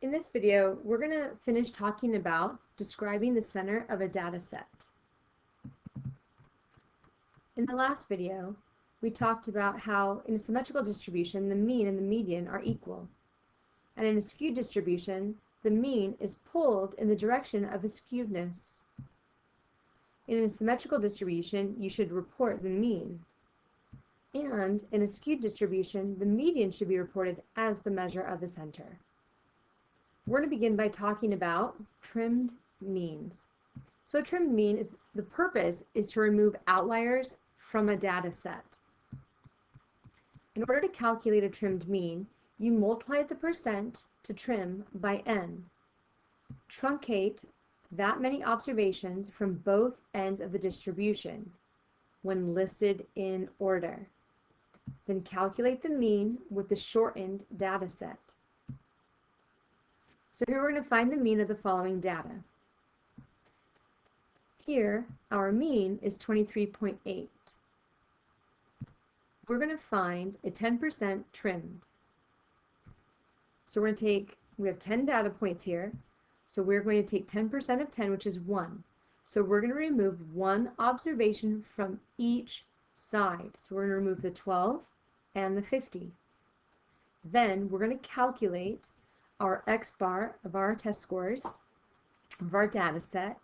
In this video, we're going to finish talking about describing the center of a data set. In the last video, we talked about how in a symmetrical distribution, the mean and the median are equal. And in a skewed distribution, the mean is pulled in the direction of the skewedness. In a symmetrical distribution, you should report the mean. And in a skewed distribution, the median should be reported as the measure of the center. We're going to begin by talking about trimmed means. So a trimmed mean is the purpose is to remove outliers from a data set. In order to calculate a trimmed mean, you multiply the percent to trim by n. Truncate that many observations from both ends of the distribution when listed in order. Then calculate the mean with the shortened data set. So here we're going to find the mean of the following data. Here, our mean is 23.8. We're going to find a 10% trimmed. So we're going to take, we have 10 data points here, so we're going to take 10% of 10, which is 1. So we're going to remove one observation from each side. So we're going to remove the 12 and the 50. Then we're going to calculate our x-bar of our test scores of our data set,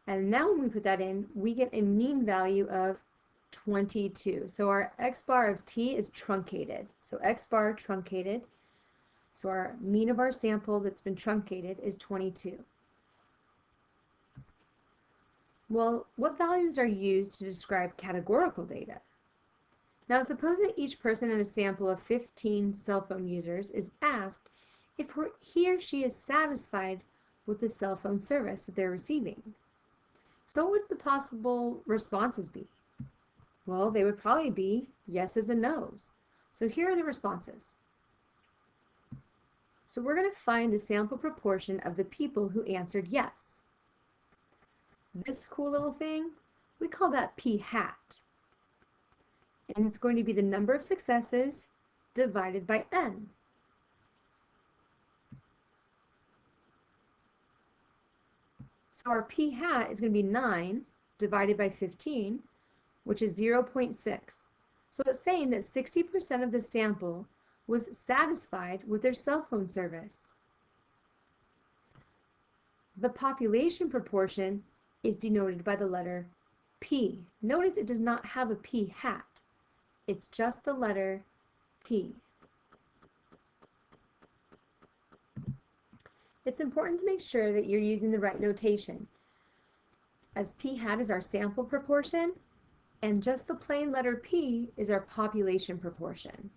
and now when we put that in, we get a mean value of 22. So our x-bar of t is truncated. So x-bar truncated. So our mean of our sample that's been truncated is 22. Well, what values are used to describe categorical data? Now suppose that each person in a sample of 15 cell phone users is asked if he or she is satisfied with the cell phone service that they're receiving. So what would the possible responses be? Well, they would probably be yeses and nos. So here are the responses. So we're going to find the sample proportion of the people who answered yes. This cool little thing, we call that p hat. And it's going to be the number of successes divided by n. So our p hat is going to be 9 divided by 15, which is 0.6. So it's saying that 60% of the sample was satisfied with their cell phone service. The population proportion is denoted by the letter P. Notice it does not have a p hat. It's just the letter P. It's important to make sure that you're using the right notation, as p hat is our sample proportion and just the plain letter P is our population proportion.